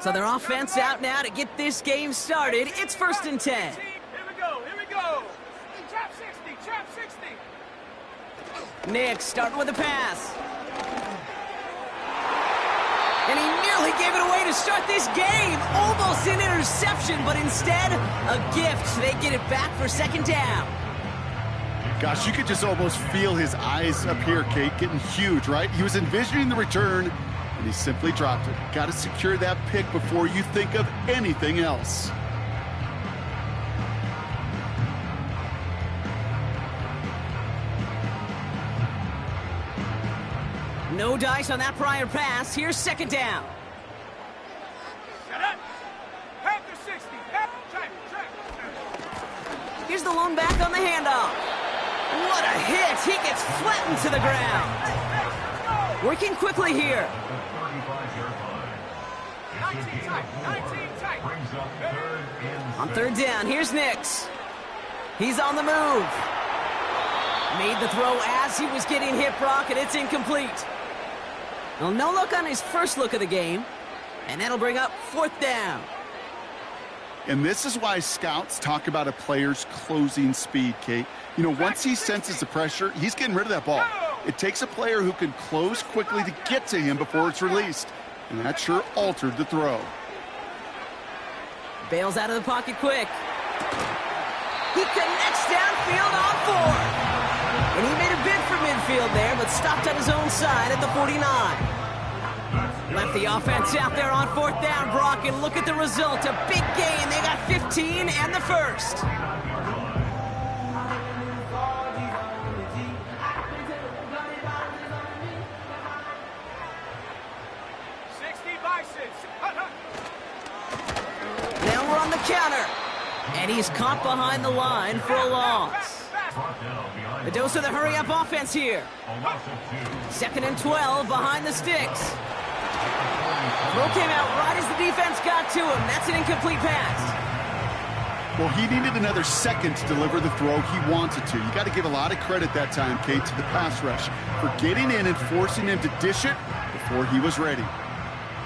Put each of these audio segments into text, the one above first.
So their offense out now to get this game started. It's 1st and 10. Here we go, here we go. Trap 60. Nick starting with a pass. And he nearly gave it away to start this game. Almost an interception, but instead, a gift. They get it back for 2nd down. Gosh, you could just almost feel his eyes up here, Kate, getting huge, right? He was envisioning the return, and he simply dropped it. Got to secure that pick before you think of anything else. No dice on that prior pass. Here's 2nd down. Set up. Half the 60. Track. Here's the lone back on the handoff. What a hit. He gets flattened to the ground. Working quickly here. 19 tight. On 3rd down, here's Nix. He's on the move. Made the throw as he was getting hit, Brock, and it's incomplete. Well, no look on his first look of the game, and that'll bring up 4th down. And this is why scouts talk about a player's closing speed, Kate. You know, once he senses the pressure, he's getting rid of that ball. It takes a player who can close quickly to get to him before it's released. And that sure altered the throw. Bails out of the pocket quick. He connects downfield on 4. And he made a bid for midfield there, but stopped on his own side at the 49. Left the offense out there on 4th down, Brock, and look at the result. A big gain. They got 15 and the first. Now we're on the counter. And he's caught behind the line for a loss. A dose of the hurry-up offense here. 2nd and 12 behind the sticks. Throw came out right as the defense got to him. That's an incomplete pass. Well, he needed another second to deliver the throw he wanted to. You got to give a lot of credit that time, Kate, to the pass rush for getting in and forcing him to dish it before he was ready.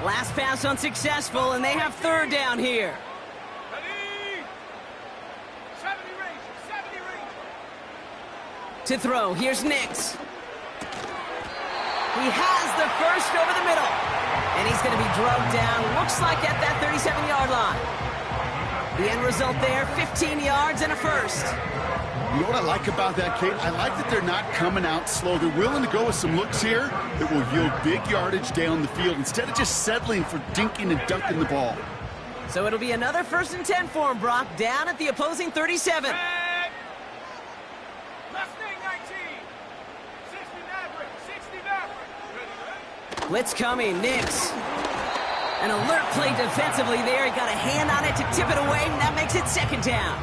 Last pass unsuccessful, and they have 3rd down here. To throw, here's Nix. He has the first over the middle. And he's going to be drugged down, looks like at that 37-yard line. The end result there, 15 yards and a first. You know what I like about that, Kate? I like that they're not coming out slow. They're willing to go with some looks here that will yield big yardage down the field instead of just settling for dinking and dunking the ball. So it'll be another 1st and 10 for him, Brock, down at the opposing 37. Blitz coming, Nix. An alert play defensively there. He got a hand on it to tip it away, and that makes it 2nd down.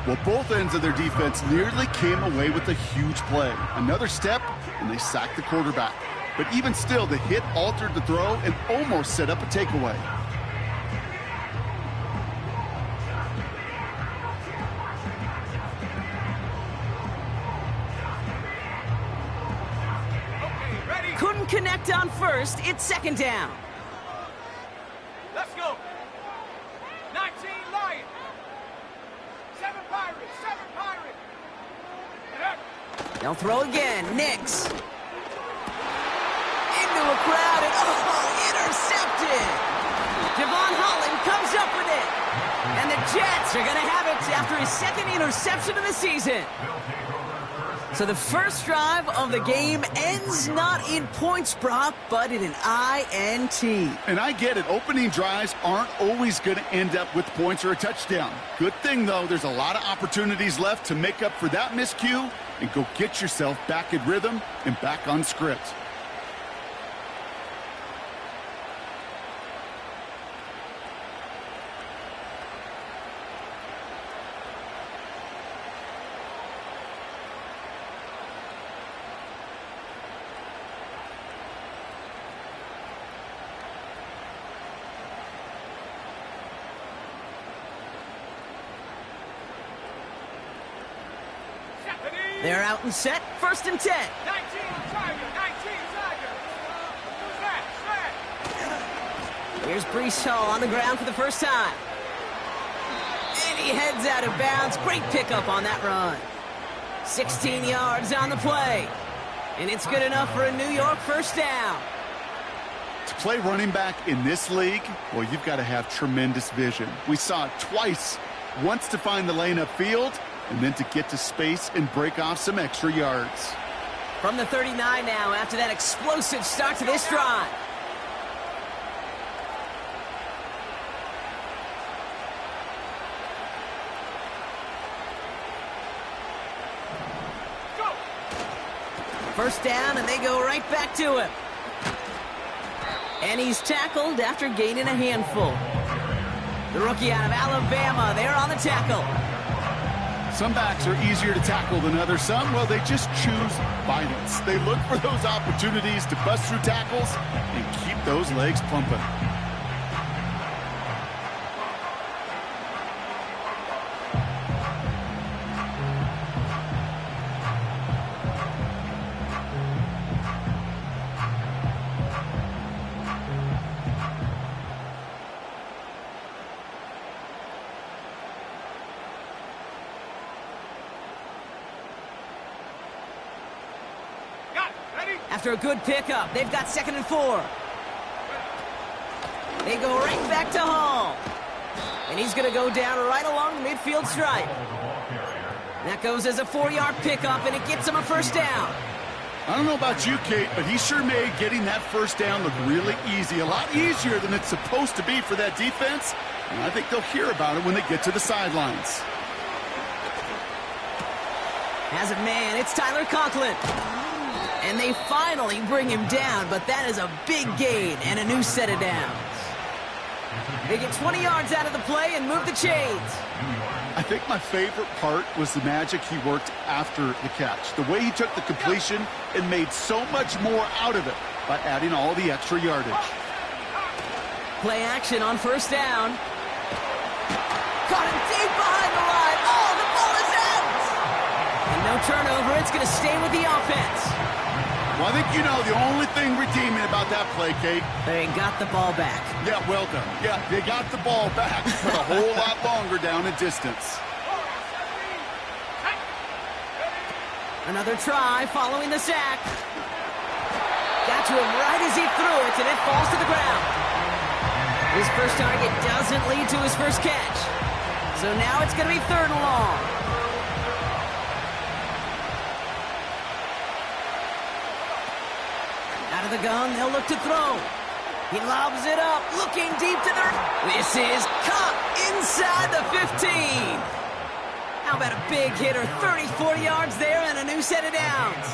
Well, both ends of their defense nearly came away with a huge play. Another step, and they sacked the quarterback. But even still, the hit altered the throw and almost set up a takeaway. Couldn't connect on 1st. It's 2nd down. Let's go. 19 Lions. 7 Pirates. They'll throw again. Nix. Into a crowd and intercepted. Devon Holland comes up with it. And the Jets are going to have it after his 2nd interception of the season. So the first drive of the game ends not in points, Brock, but in an INT. And I get it. Opening drives aren't always going to end up with points or a touchdown. Good thing, though, there's a lot of opportunities left to make up for that miscue and go get yourself back in rhythm and back on script. They're out and set. 1st and 10. 19 Tiger. 19 Tiger. Snap. Here's Brees Hall on the ground for the first time. And he heads out of bounds. Great pickup on that run. 16 yards on the play. And it's good enough for a New York first down. To play running back in this league, well, you've got to have tremendous vision. We saw it twice. Once to find the lane upfield, and then to get to space and break off some extra yards. From the 39 now after that explosive start to this drive. First down, and they go right back to him. And he's tackled after gaining a handful. The rookie out of Alabama, they're on the tackle. Some backs are easier to tackle than others. Some, well, they just choose violence. They look for those opportunities to bust through tackles and keep those legs pumping. After a good pickup, they've got 2nd and 4. They go right back to Hall. And he's going to go down right along the midfield stripe. That goes as a 4-yard pickup, and it gets him a first down. I don't know about you, Kate, but he sure made getting that first down look really easy. A lot easier than it's supposed to be for that defense. And I think they'll hear about it when they get to the sidelines. Has it, man. It's Tyler Conklin. And they finally bring him down, but that is a big gain and a new set of downs. They get 20 yards out of the play and move the chains. I think my favorite part was the magic he worked after the catch. The way he took the completion and made so much more out of it by adding all the extra yardage. Play action on first down. Caught him deep behind the line. Oh, the ball is out! And no turnover. It's going to stay with the offense. Well, I think you know the only thing redeeming about that play, Kate. They got the ball back. Yeah, well done. Yeah, they got the ball back, but a whole lot longer down in distance. Another try following the sack. Got to him right as he threw it, and it falls to the ground. His first target doesn't lead to his first catch. So now it's going to be 3rd and long. Out of the gun, they'll look to throw. He lobs it up, looking deep to the... This is caught inside the 15. How about a big hitter, 30, 40 yards there and a new set of downs.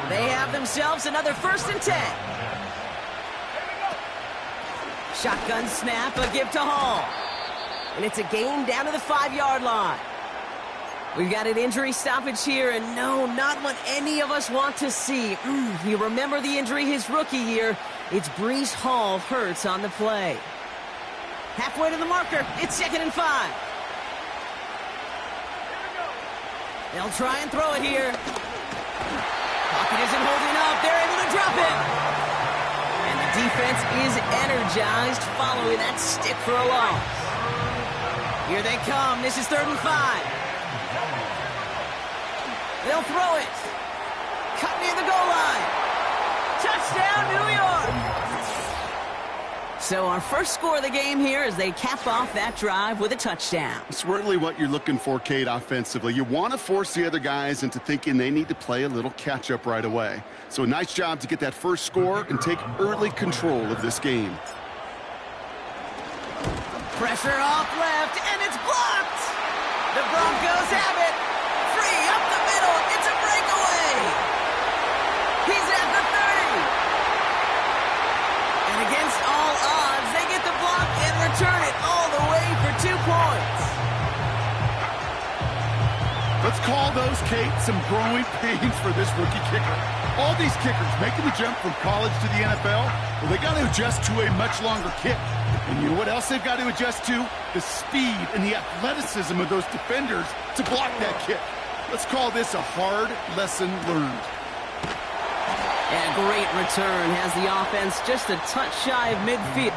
They have themselves another 1st and 10. Shotgun snap, a give to Hall. And it's a gain down to the 5-yard line. We've got an injury stoppage here, and no, not what any of us want to see. You remember the injury his rookie year. It's Brees Hall hurts on the play. Halfway to the marker. It's 2nd and 5. They'll try and throw it here. Pocket isn't holding up. They're able to drop it. And the defense is energized following that stick for a loss. Here they come. This is 3rd and 5. They'll throw it. Cut near the goal line. Touchdown, New York. So our first score of the game here as they cap off that drive with a touchdown. It's really what you're looking for, Kate, offensively. You want to force the other guys into thinking they need to play a little catch-up right away. So a nice job to get that first score and take early control of this game. Pressure off left, and it's blocked. The Broncos have it. Free up the middle. It's a breakaway. He's at the 30. And against all odds, they get the block and return it all the way for 2 points. Let's call those, Kate, some growing pains for this rookie kicker. All these kickers making the jump from college to the NFL, well, they got to adjust to a much longer kick. And you know what else they've got to adjust to? The speed and the athleticism of those defenders to block that kick. Let's call this a hard lesson learned. And a great return has the offense just a touch shy of midfield.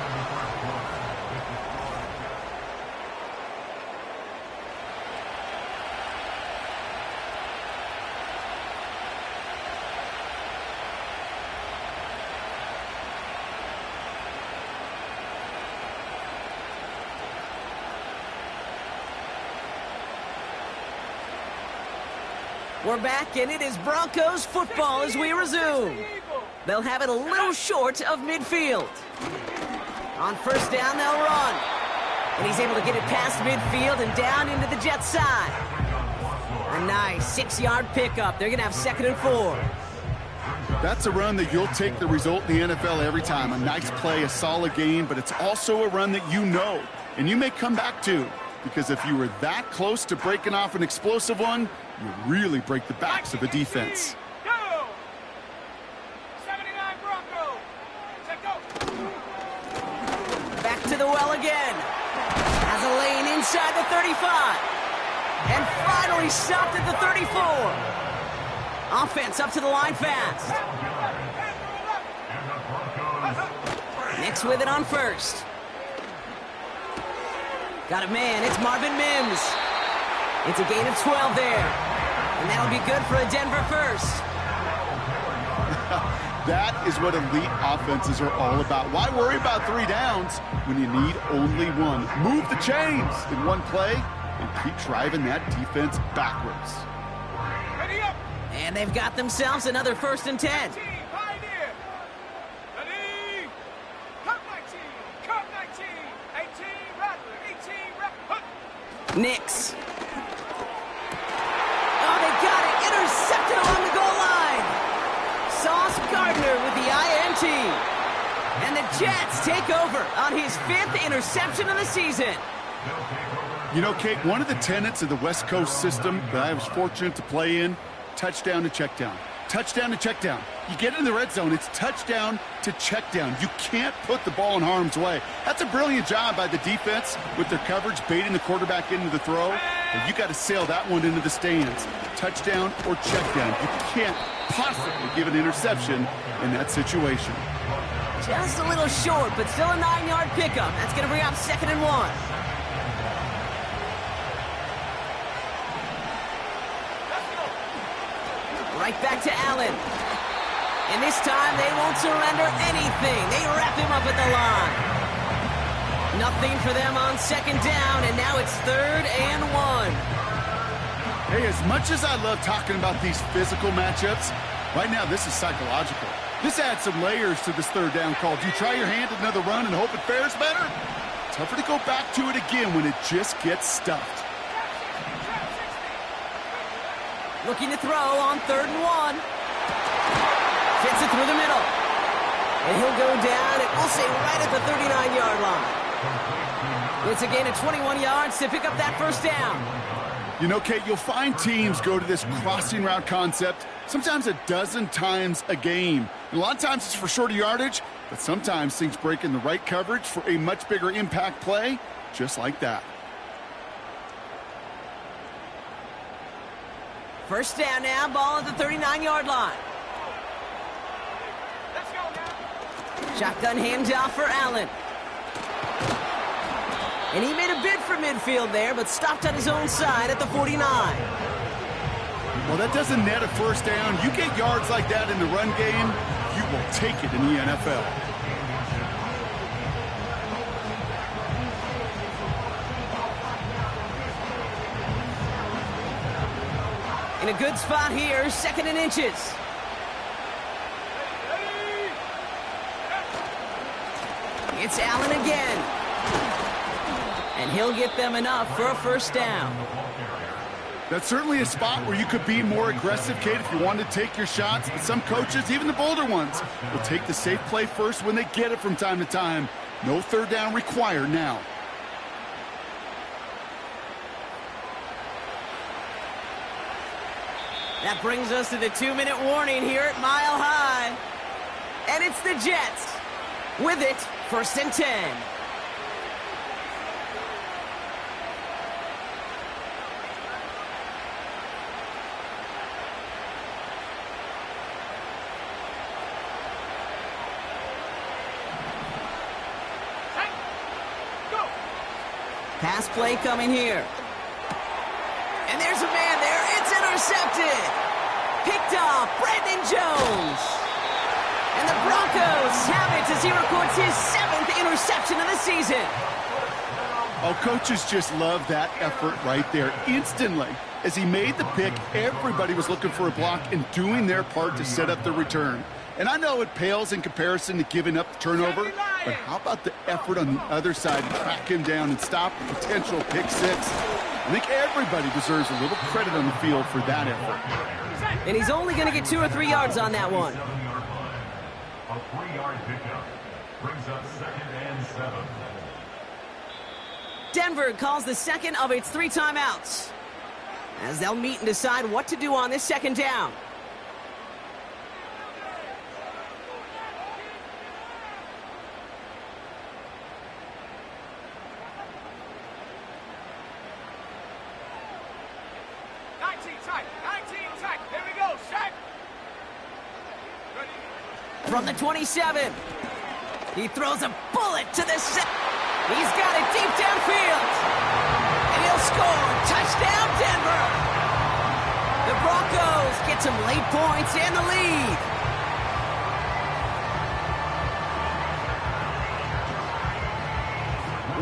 We're back, and it is Broncos football as we resume. They'll have it a little short of midfield. On first down, they'll run. And he's able to get it past midfield and down into the Jets side. A nice 6-yard pickup. They're going to have 2nd and 4. That's a run that you'll take the result in the NFL every time. A nice play, a solid game, but it's also a run that you know and you may come back to. Because if you were that close to breaking off an explosive one, you really break the backs of the defense. Go! 79 Broncos. Check go. Back to the well again. Has a lane inside the 35. And finally stopped at the 34. Offense up to the line fast. Nix with it on first. Got a man. It's Marvin Mims. It's a gain of 12 there. And that'll be good for a Denver first. That is what elite offenses are all about. Why worry about 3 downs when you need only one? Move the chains in one play and keep driving that defense backwards. Ready up. And they've got themselves another 1st and 10. Pioneer. Ready. Cut 19. Cut 19. 18 Rattler. 18 Rattler. Nix. Oh, they got it. Intercepted along the goal line. Sauce Gardner with the INT. And the Jets take over on his 5th interception of the season. You know, Kate, one of the tenets of the West Coast system that I was fortunate to play in, touchdown to check down. Touchdown to check down. You get in the red zone, it's touchdown to check down. You can't put the ball in harm's way. That's a brilliant job by the defense with their coverage, baiting the quarterback into the throw. And you got to sail that one into the stands. Touchdown or check down. You can't possibly give an interception in that situation. Just a little short, but still a 9-yard pickup. That's going to bring up 2nd and 1. Right back to Allen. And this time they won't surrender anything. They wrap him up at the line. Nothing for them on 2nd down, and now it's 3rd and 1. Hey, as much as I love talking about these physical matchups, right now this is psychological. This adds some layers to this 3rd down call. Do you try your hand at another run and hope it fares better? Tougher to go back to it again when it just gets stuffed. Looking to throw on 3rd and 1. Fits it through the middle. And he'll go down, and we'll say right at the 39-yard line. It's a gain of 21 yards to pick up that 1st down. You know, Kate, you'll find teams go to this crossing route concept sometimes a dozen times a game. And a lot of times it's for shorter yardage, but sometimes things break in the right coverage for a much bigger impact play, just like that. 1st down now, ball at the 39-yard line. Let's go now. Shotgun handoff for Allen. And he made a bid for midfield there, but stopped on his own side at the 49. Well, that doesn't net a 1st down. You get yards like that in the run game, you will take it in the NFL. In a good spot here, 2nd and inches. It's Allen again. And he'll get them enough for a 1st down. That's certainly a spot where you could be more aggressive, Kate, if you want to take your shots. But some coaches, even the bolder ones, will take the safe play first when they get it from time to time. No 3rd down required now. That brings us to the 2-minute warning here at Mile High. And it's the Jets. With it, 1st and 10. Pass play coming here. And there's a man there. It's intercepted. Picked off Brandon Jones. And the Broncos have it as he records his 7th interception of the season. Oh, coaches just love that effort right there. Instantly, As he made the pick, everybody was looking for a block and doing their part to set up the return. And I know it pales in comparison to giving up the turnover, but how about the effort on the other side to track him down and stop the potential pick six? I think everybody deserves a little credit on the field for that effort. And he's only going to get 2 or 3 yards on that one. A 3-yard pickup brings up 2nd and 7. Denver calls the second of its 3 timeouts, as they'll meet and decide what to do on this 2nd down. From the 27, he throws a bullet to the set. He's got it deep downfield, and he'll score. Touchdown, Denver. The Broncos get some late points and the lead.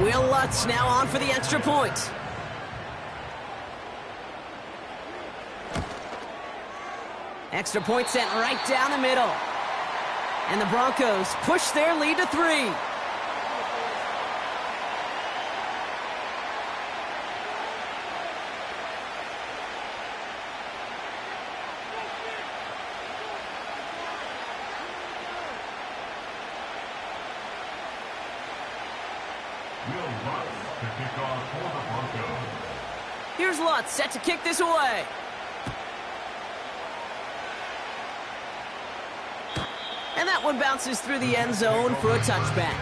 Will Lutz now on for the extra point. Extra point sent right down the middle. And the Broncos push their lead to 3. Here's Lutz set to kick this away. And that one bounces through the end zone for a touchback.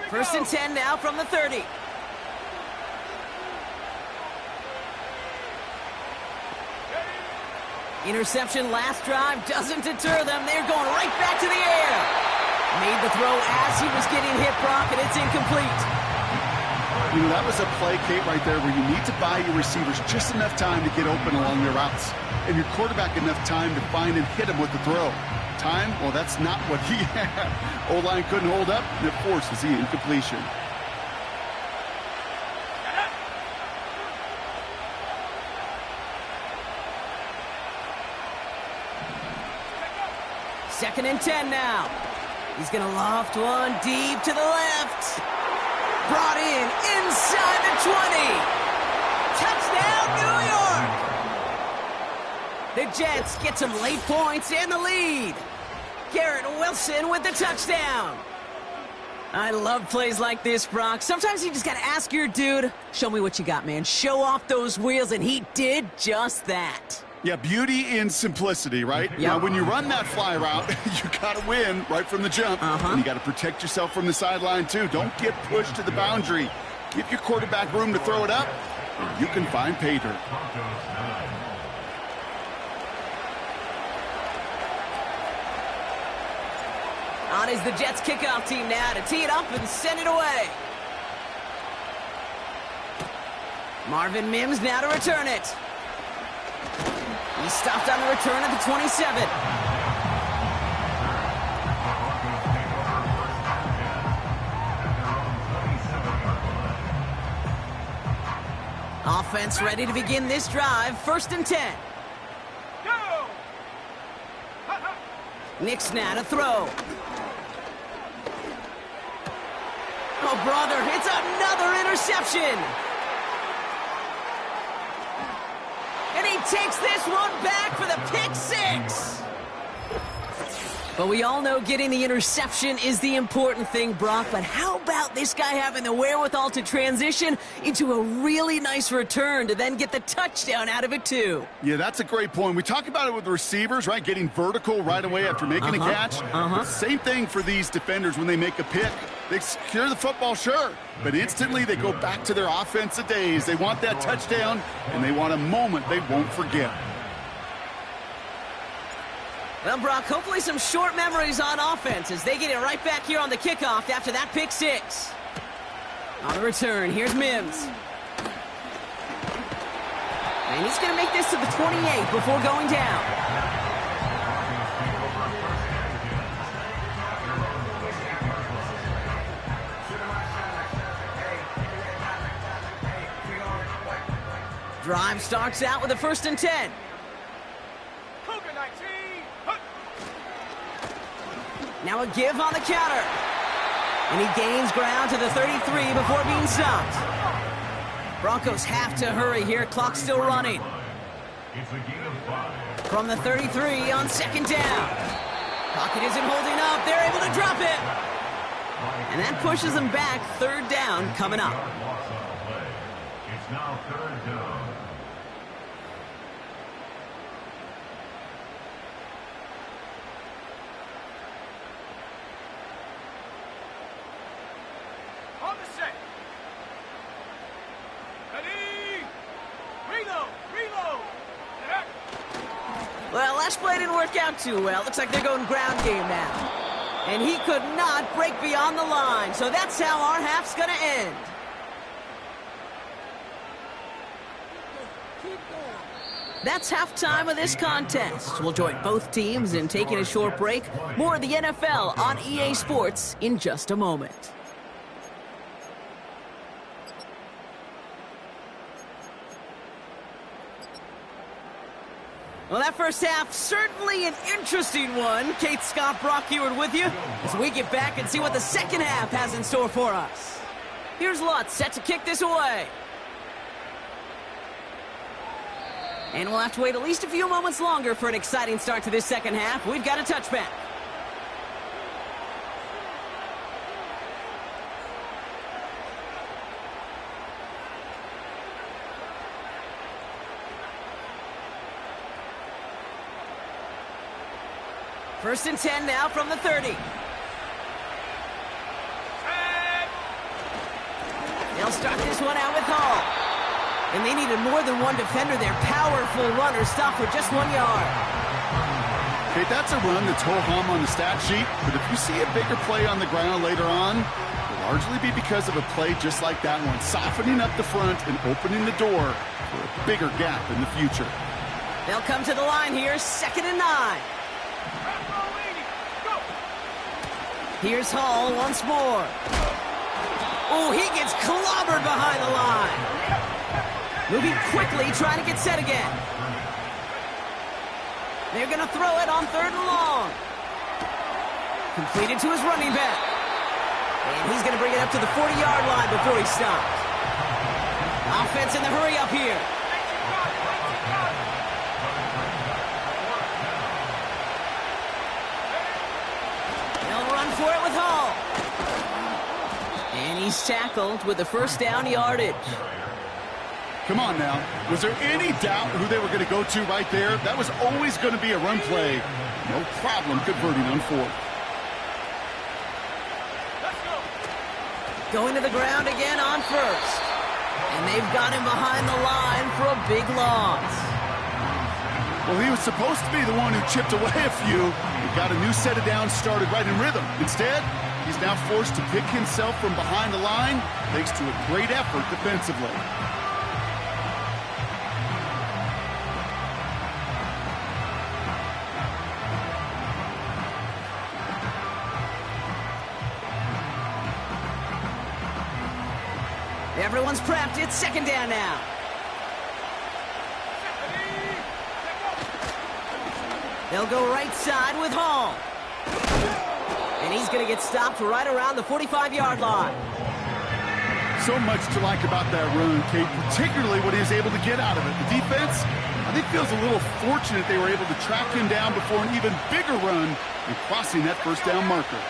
First and 10 now from the 30. Interception last drive doesn't deter them. They're going right back to the air. Made the throw as he was getting hit, Brock, and it's incomplete. You know, that was a play, Kate, right there where you need to buy your receivers just enough time to get open along their routes, and your quarterback enough time to find and hit him with the throw. Time? Well, that's not what he had. O-line couldn't hold up, and it forces the incompletion. Second and 10 now. He's going to loft one deep to the left. Brought in inside the 20. Touchdown, New York! The Jets get some late points and the lead. Garrett Wilson with the touchdown. I love plays like this, Brock. Sometimes you just got to ask your dude, show me what you got, man. Show off those wheels, and he did just that. Yeah, beauty in simplicity, right? Yep. Now, when you run that fly route, you got to win right from the jump. And you got to protect yourself from the sideline, too. Don't get pushed to the boundary. Give your quarterback room to throw it up, or you can find pay dirt. On is the Jets kickoff team now to tee it up and send it away. Marvin Mims now to return it. He stopped on the return at the 27. Offense ready to begin this drive. First and 10. Go! Nick's now to throw. Oh, brother, it's another interception. And he takes this one back for the pick six. But we all know getting the interception is the important thing, Brock. But how about this guy having the wherewithal to transition into a really nice return to then get the touchdown out of it, too? Yeah, that's a great point. We talk about it with the receivers, right? Getting vertical right away after making a catch. Same thing for these defenders when they make a pick. They secure the football, sure, but instantly they go back to their offensive days. They want that touchdown, and they want a moment they won't forget. Well, Brock, hopefully some short memories on offense as they get it right back here on the kickoff after that pick six. On the return, here's Mims. And he's going to make this to the 28 before going down. Drive starts out with a 1st and 10. Now a give on the counter. And he gains ground to the 33 before being stopped. Broncos have to hurry here. Clock still running. From the 33 on 2nd down. Pocket isn't holding up. They're able to drop it. And that pushes them back. 3rd down coming up. It's now 3rd down. On the set. Ready. Reload. Reload. Well, last play didn't work out too well. Looks like they're going ground game now. And he could not break beyond the line. So that's how our half's going to end. That's halftime of this contest. We'll join both teams in taking a short break. More of the NFL on EA Sports in just a moment. Well, that first half, certainly an interesting one. Kate, Scott, Brock Ewart with you as we get back and see what the second half has in store for us. Here's Lutz set to kick this away. And we'll have to wait at least a few moments longer for an exciting start to this second half. We've got a touchback. First and 10 now from the 30. They'll start this one out with Hall. And they needed more than one defender there. Powerful runner, stop for just 1 yard. Okay, that's a run that's ho-hum on the stat sheet, but if you see a bigger play on the ground later on, it'll largely be because of a play just like that one, softening up the front and opening the door for a bigger gap in the future. They'll come to the line here, 2nd and 9. Here's Hall once more. Oh, he gets clobbered behind the line. Moving quickly, trying to get set again. They're going to throw it on 3rd and long. Completed to his running back. And he's going to bring it up to the 40-yard line before he stops. Offense in the hurry up here. They'll run for it with Hall. And he's tackled with the 1st down yardage. Come on now. Was there any doubt who they were going to go to right there? That was always going to be a run play. No problem converting on 4th. Going to the ground again on 1st. And they've got him behind the line for a big loss. Well, he was supposed to be the one who chipped away a few. He got a new set of downs started right in rhythm. Instead, he's now forced to pick himself from behind the line thanks to a great effort defensively. Everyone's prepped. It's 2nd down now. They'll go right side with Hall. And he's going to get stopped right around the 45-yard line. So much to like about that run, Kate, particularly what he was able to get out of it. The defense, I think, feels a little fortunate they were able to track him down before an even bigger run and crossing that first down marker.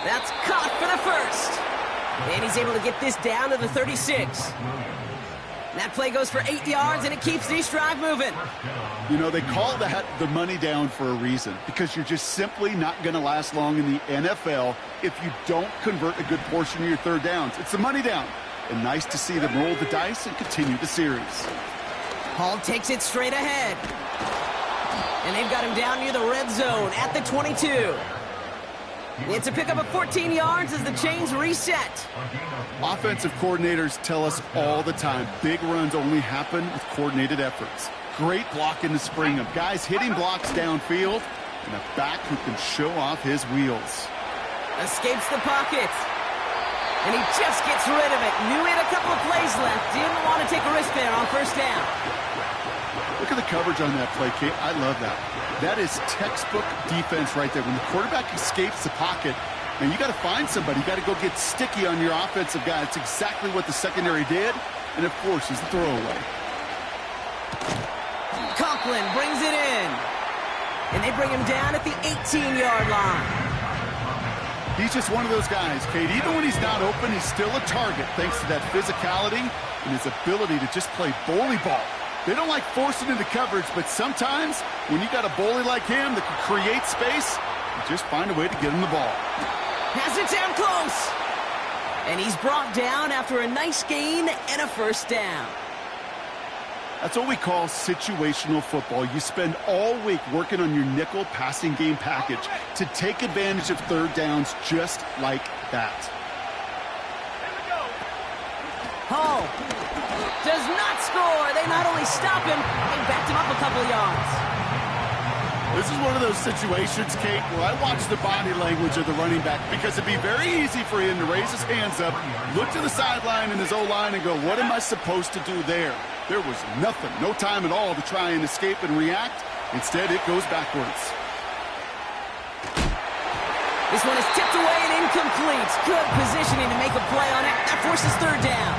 That's caught for the first. And he's able to get this down to the 36. That play goes for 8 yards, and it keeps this drive moving. You know, they call that the money down for a reason, because you're just simply not going to last long in the NFL if you don't convert a good portion of your third downs. It's the money down. And nice to see them roll the dice and continue the series. Hall takes it straight ahead. And they've got him down near the red zone at the 22. It's a pickup of 14 yards as the chains reset. Offensive coordinators tell us all the time, big runs only happen with coordinated efforts. Great block in the spring of guys hitting blocks downfield and a back who can show off his wheels. Escapes the pocket. And he just gets rid of it. Knew he had a couple of plays left. Didn't want to take a risk there on first down. Look at the coverage on that play, Kate. I love that. That is textbook defense right there. When the quarterback escapes the pocket, and you got to find somebody. You got to go get sticky on your offensive guy. It's exactly what the secondary did. And, of course, he's the throwaway. Conklin brings it in. And they bring him down at the 18-yard line. He's just one of those guys, Kate. Even when he's not open, he's still a target thanks to that physicality and his ability to just play bully ball. They don't like forcing into coverage, but sometimes when you got a bully like him that can create space, you just find a way to get him the ball. Has it down close. And he's brought down after a nice gain and a first down. That's what we call situational football. You spend all week working on your nickel passing game package to take advantage of third downs just like that. Hall does not score. They not only stop him, they backed him up a couple of yards. This is one of those situations, Kate, where I watch the body language of the running back because it'd be very easy for him to raise his hands up, look to the sideline in his O-line and go, what am I supposed to do there? There was nothing, no time at all to try and escape and react. Instead, it goes backwards. This one is tipped away and incomplete. Good positioning to make a play on it. That forces third down.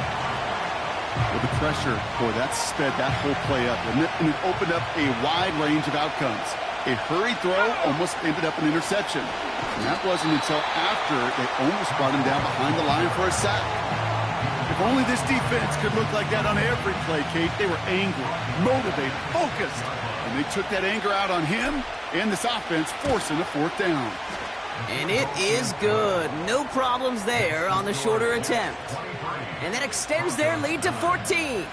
With the pressure, boy, that sped that whole play up, and it opened up a wide range of outcomes. A hurried throw almost ended up an interception. And that wasn't until after they almost brought him down behind the line for a sack. If only this defense could look like that on every play, Kate. They were angry, motivated, focused. And they took that anger out on him and this offense, forcing a fourth down. And it is good. No problems there on the shorter attempt. And that extends their lead to 14.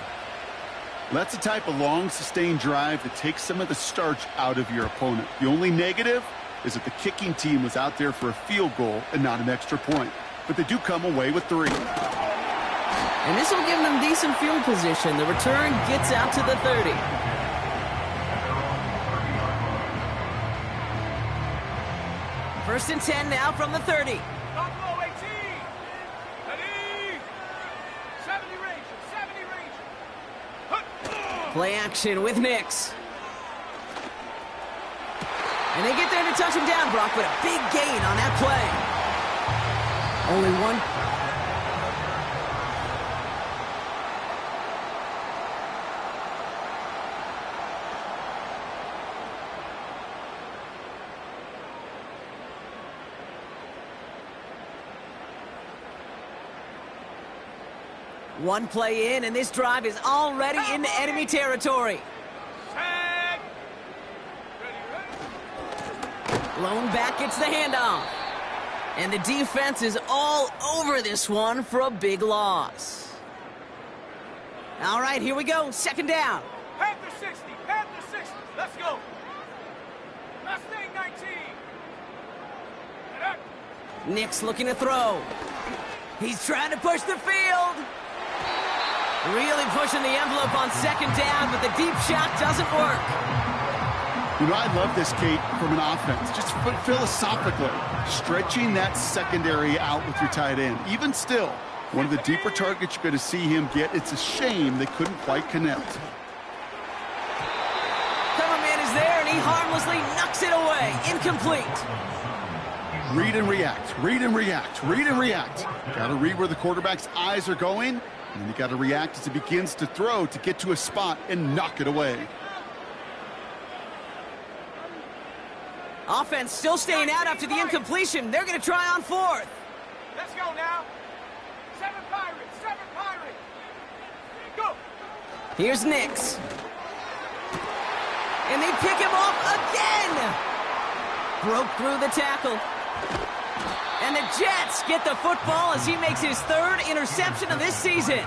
That's the type of long, sustained drive that takes some of the starch out of your opponent. The only negative is that the kicking team was out there for a field goal and not an extra point. But they do come away with 3. And this will give them decent field position. The return gets out to the 30. First and 10 now from the 30. Buffalo 18. Ready. 70 Rangers. 70 Rangers. Play action with Nix. And they get there to touch him down, Brock, but a big gain on that play. Only one. One play in, and this drive is already into enemy territory. Tag. Ready. Blown back gets the handoff. And the defense is all over this one for a big loss. All right, here we go. Second down. Panther 60. Panther 60. Let's go. Mustang 19. Get up. Nix looking to throw. He's trying to push the field. Really pushing the envelope on second down, but the deep shot doesn't work. You know, I love this, Kate, from an offense. Just philosophically, stretching that secondary out with your tight end. Even still, one of the deeper targets you're going to see him get. It's a shame they couldn't quite connect. Cover man is there, and he harmlessly knocks it away. Incomplete. Read and react, read and react, read and react. Got to read where the quarterback's eyes are going, and then you got to react as he begins to throw to get to a spot and knock it away. Offense still staying out after the incompletion. They're going to try on fourth. Let's go now. 7 Pirates, 7 Pirates. Go. Here's Nix. And they pick him off again. Broke through the tackle. And the Jets get the football as he makes his 3rd interception of this season.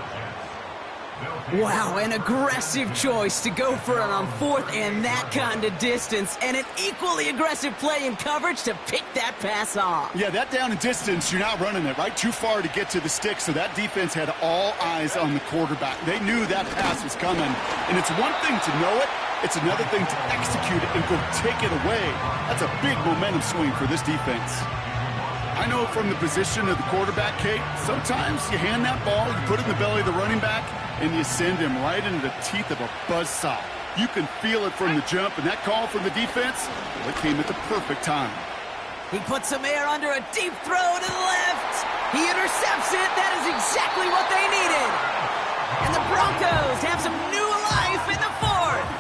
Wow, an aggressive choice to go for it on 4th and that kind of distance. And an equally aggressive play in coverage to pick that pass off. Yeah, that down and distance, you're not running it, right? Too far to get to the stick, so that defense had all eyes on the quarterback. They knew that pass was coming. And it's one thing to know it. It's another thing to execute it and go take it away. That's a big momentum swing for this defense. I know from the position of the quarterback, Kate, sometimes you hand that ball, you put it in the belly of the running back, and you send him right into the teeth of a buzzsaw. You can feel it from the jump, and that call from the defense, well, it came at the perfect time. He puts some air under a deep throw to the left. He intercepts it. That is exactly what they needed. And the Broncos have some new life in the 4th.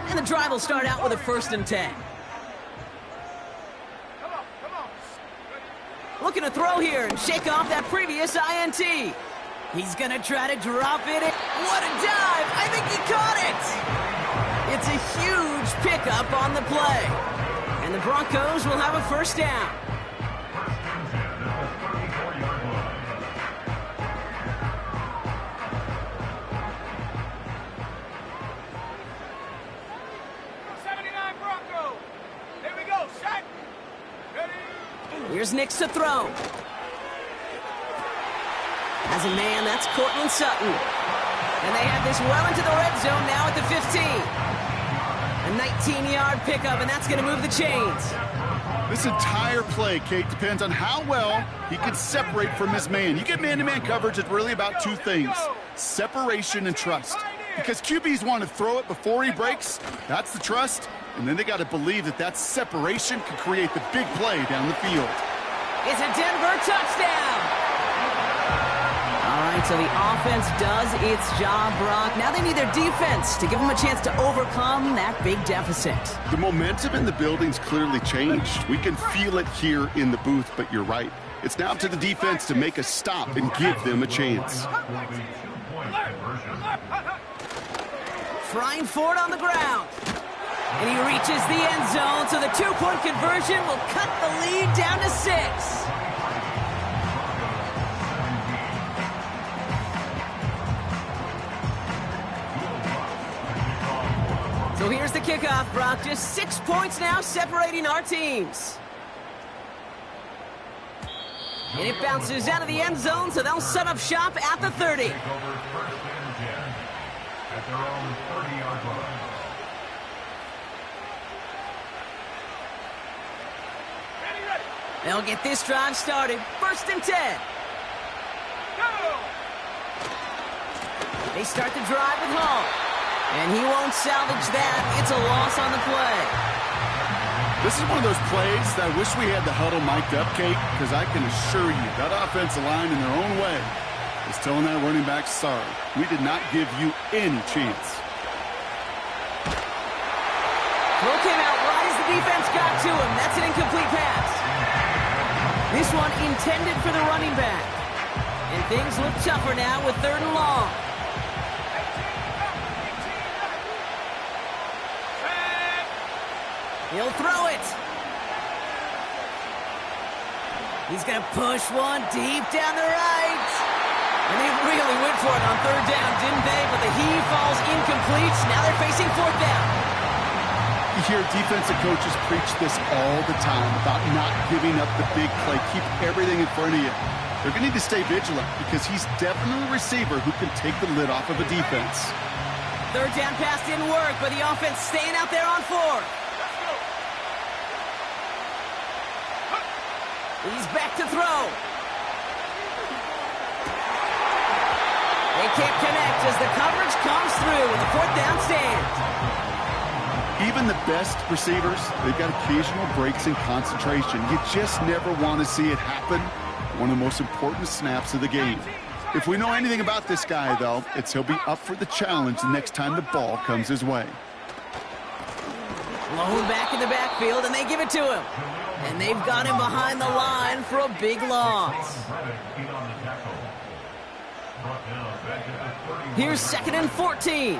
And the drive will start out with a 1st and 10. Come on. Looking to throw here and shake off that previous INT. He's going to try to drop it. What a dive! I think he caught it! It's a huge pickup on the play. And the Broncos will have a 1st down. Here's Nix to throw. As a man, that's Cortland Sutton. And they have this well into the red zone now at the 15. A 19-yard pickup, and that's going to move the chains. This entire play, Kate, depends on how well he can separate from his man. You get man-to-man coverage, it's really about 2 things, separation and trust. Because QBs want to throw it before he breaks, that's the trust, and then they got to believe that that separation can create the big play down the field. It's a Denver touchdown! All right, so the offense does its job, Brock. Now they need their defense to give them a chance to overcome that big deficit. The momentum in the building's clearly changed. We can feel it here in the booth, but you're right. It's now up to the defense to make a stop and give them a chance. Frying Ford on the ground. And he reaches the end zone, so the 2-point conversion will cut the lead down to 6. So here's the kickoff, Brock. Just 6 points now separating our teams. And it bounces out of the end zone, so they'll set up shop at the 30. At their own 30-yard line. They'll get this drive started. 1st and 10. Go! They start the drive with Hall. And he won't salvage that. It's a loss on the play. This is one of those plays that I wish we had the huddle mic'd up, Kate, because I can assure you that offensive line in their own way is telling that running back, sorry, we did not give you any chance. Throw came out right as the defense got to him. That's an incomplete pass. This one intended for the running back. And things look tougher now with 3rd and long. He'll throw it. He's going to push one deep down the right. And they really went for it on 3rd down, didn't they? But the heave falls incomplete. Now they're facing 4th down. You hear defensive coaches preach this all the time about not giving up the big play. Keep everything in front of you. They're going to need to stay vigilant because he's definitely a receiver who can take the lid off of a defense. 3rd down pass didn't work, but the offense staying out there on 4th. He's back to throw. They can't connect as the coverage comes through with the 4th down stand. Even the best receivers, they've got occasional breaks in concentration. You just never want to see it happen. One of the most important snaps of the game. If we know anything about this guy, though, it's he'll be up for the challenge the next time the ball comes his way. Blown back in the backfield, and they give it to him. And they've got him behind the line for a big loss. Here's 2nd and 14.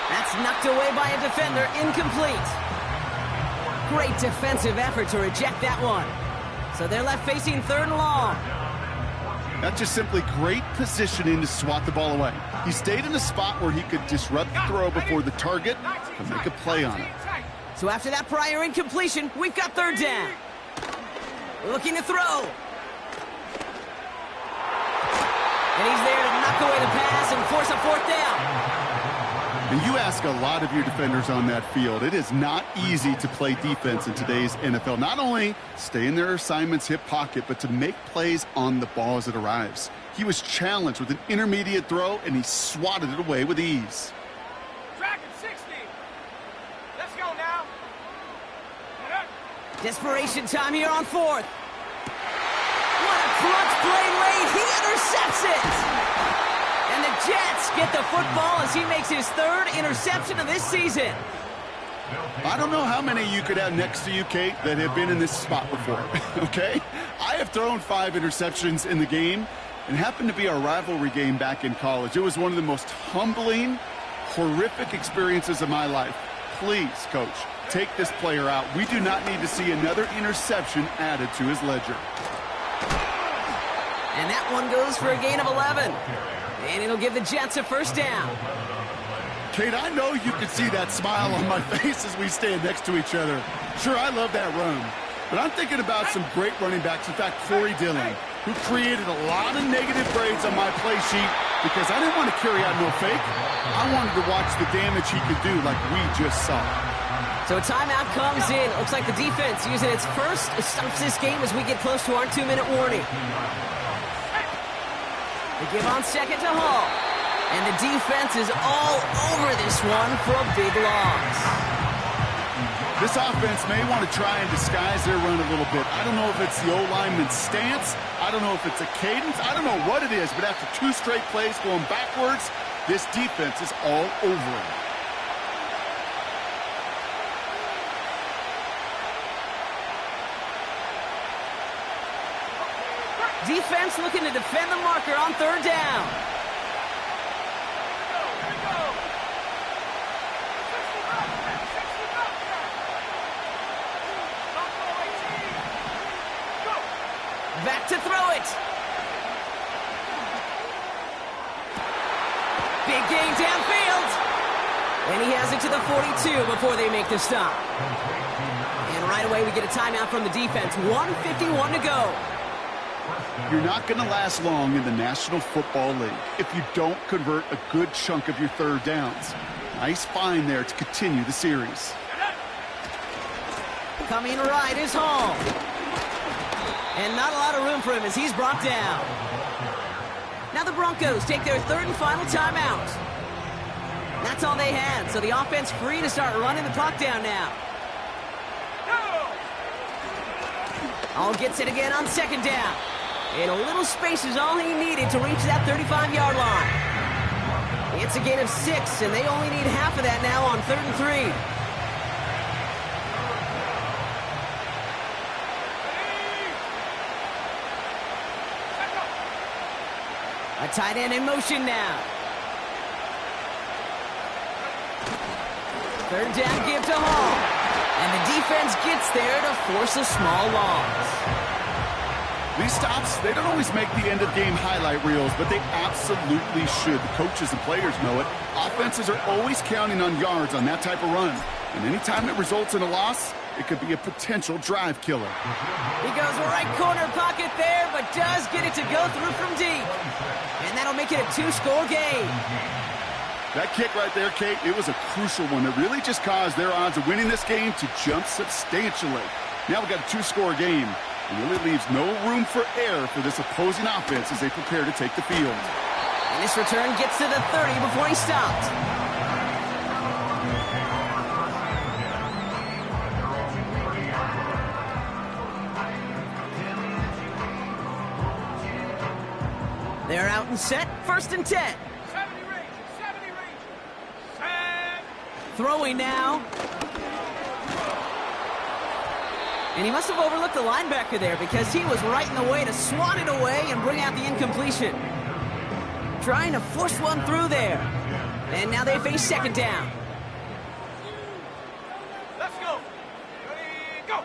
That's knocked away by a defender, incomplete. Great defensive effort to reject that one. So they're left facing 3rd and long. That's just simply great positioning to swat the ball away. He stayed in a spot where he could disrupt the throw before the target and make a play on it. So after that prior incompletion, we've got 3rd down. Looking to throw. And he's there to knock away the pass and force a 4th down. And you ask a lot of your defenders on that field. It is not easy to play defense in today's NFL. Not only stay in their assignment's hip pocket, but to make plays on the ball as it arrives. He was challenged with an intermediate throw, and he swatted it away with ease. Dragon 60. Let's go now. Desperation time here on 4th. What a clutch play late. He intercepts it. And the Jets get the football as he makes his 3rd interception of this season. I don't know how many you could have next to you, Kate, that have been in this spot before, okay? I have thrown 5 interceptions in the game, and happened to be our rivalry game back in college. It was one of the most humbling, horrific experiences of my life. Please, Coach, take this player out. We do not need to see another interception added to his ledger. And that one goes for a gain of 11. And it'll give the Jets a 1st down. Kate, I know you can see that smile on my face as we stand next to each other. Sure, I love that run. But I'm thinking about some great running backs. In fact, Corey Dillon, who created a lot of negative grades on my play sheet because I didn't want to carry out no fake. I wanted to watch the damage he could do like we just saw. So a timeout comes in. Looks like the defense using its first stops this game as we get close to our 2-minute warning. They give on 2nd to Hall. And the defense is all over this one for a big loss. This offense may want to try and disguise their run a little bit. I don't know if it's the O-lineman's stance. I don't know if it's a cadence. I don't know what it is, but after 2 straight plays going backwards, this defense is all over it. Defense looking to defend the marker on 3rd down. Back to throw it. Big gain downfield. And he has it to the 42 before they make the stop. And right away we get a timeout from the defense. 1:51 to go. You're not going to last long in the National Football League if you don't convert a good chunk of your 3rd downs. Nice find there to continue the series. Coming right is Hall. And not a lot of room for him as he's brought down. Now the Broncos take their 3rd and final timeout. That's all they had, so the offense free to start running the clock down now. Hall gets it again on 2nd down. And a little space is all he needed to reach that 35-yard line. It's a gain of 6, and they only need half of that now on 3rd and 3. A tight end in motion now. 3rd down give to Hall. And the defense gets there to force a small loss. These stops, they don't always make the end-of-game highlight reels, but they absolutely should. The coaches and players know it. Offenses are always counting on yards on that type of run. And anytime it results in a loss, it could be a potential drive killer. He goes right corner pocket there, but does get it to go through from deep. And that'll make it a 2-score game. That kick right there, Kate, it was a crucial one that really just caused their odds of winning this game to jump substantially. Now we've got a 2-score game. It really leaves no room for error for this opposing offense as they prepare to take the field. And this return gets to the 30 before he stopped. They're out and set, 1st and 10. 70 range, 70 range. Set. Throwing now. And he must have overlooked the linebacker there because he was right in the way to swat it away and bring out the incompletion. Trying to force one through there. And now they face 2nd down. Let's go. Ready, go.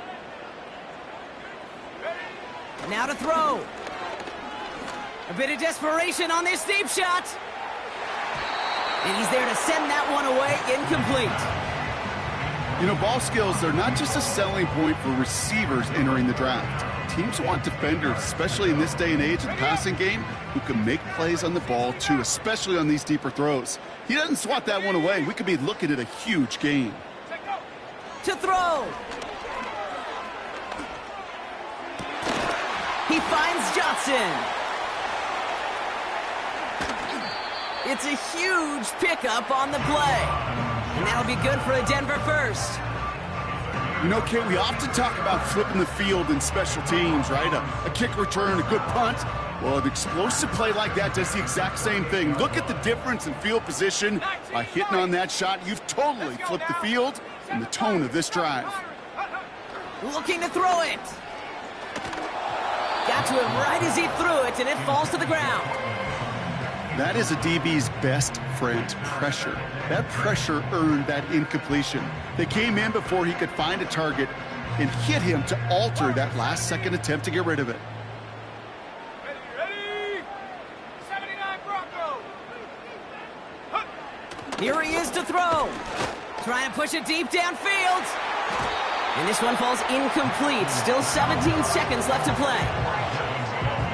Ready. Now to throw. A bit of desperation on this deep shot. And he's there to send that one away, incomplete. You know, ball skills, they're not just a selling point for receivers entering the draft. Teams want defenders, especially in this day and age of the passing game, who can make plays on the ball, too, especially on these deeper throws. He doesn't swat that one away. We could be looking at a huge gain. To throw. He finds Johnson. It's a huge pickup on the play. And that'll be good for a Denver first. You know, Kate, we often talk about flipping the field in special teams, right? A kick return, a good punt. Well, an explosive play like that does the exact same thing. Look at the difference in field position. By hitting on that shot, you've totally flipped the field and the tone of this drive. Looking to throw it. Got to him right as he threw it, and it falls to the ground. That is a DB's best friend, pressure. That pressure earned that incompletion. They came in before he could find a target and hit him to alter that last-second attempt to get rid of it. Ready. 79 Broncos. Here he is to throw. Trying to push it deep downfield. And this one falls incomplete. Still 17 seconds left to play.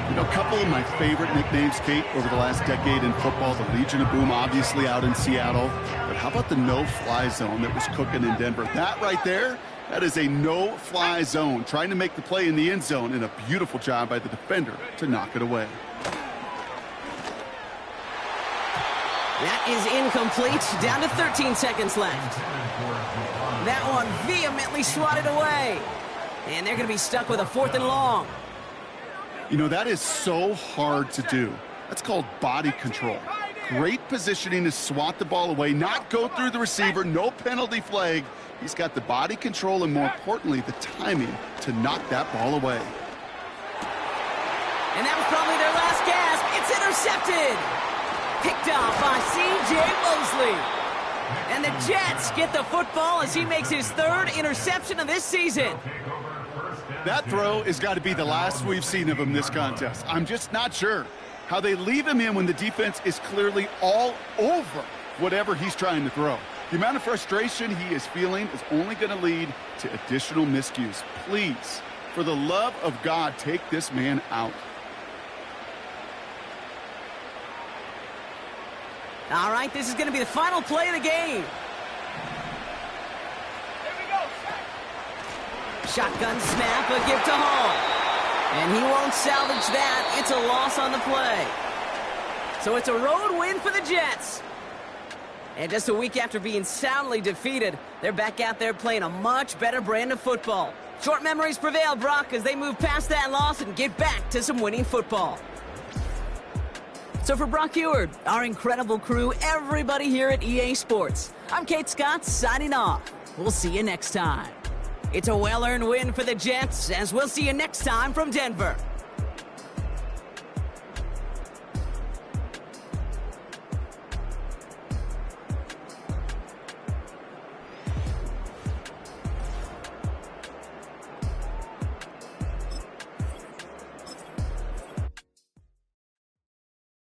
You know, a couple of my favorite nicknames, Kate, over the last decade in football. The Legion of Boom, obviously, out in Seattle. But how about the no-fly zone that was cooking in Denver? That right there, that is a no-fly zone. Trying to make the play in the end zone, and a beautiful job by the defender to knock it away. That is incomplete. Down to 13 seconds left. That one vehemently swatted away. And they're going to be stuck with a 4th and long. You know, that is so hard to do. That's called body control. Great positioning to swat the ball away, not go through the receiver, no penalty flag. He's got the body control and, more importantly, the timing to knock that ball away. And that was probably their last gasp. It's intercepted. Picked off by C.J. Mosley. And the Jets get the football as he makes his 3rd interception of this season. That throw has got to be the last we've seen of him this contest. I'm just not sure how they leave him in when the defense is clearly all over whatever he's trying to throw. The amount of frustration he is feeling is only going to lead to additional miscues. Please, for the love of God, take this man out. All right, this is going to be the final play of the game. Shotgun snap, a give to Hall. And he won't salvage that. It's a loss on the play. So it's a road win for the Jets. And just a week after being soundly defeated, they're back out there playing a much better brand of football. Short memories prevail, Brock, as they move past that loss and get back to some winning football. So for Brock Eward, our incredible crew, everybody here at EA Sports, I'm Kate Scott signing off. We'll see you next time. It's a well-earned win for the Jets, as we'll see you next time from Denver.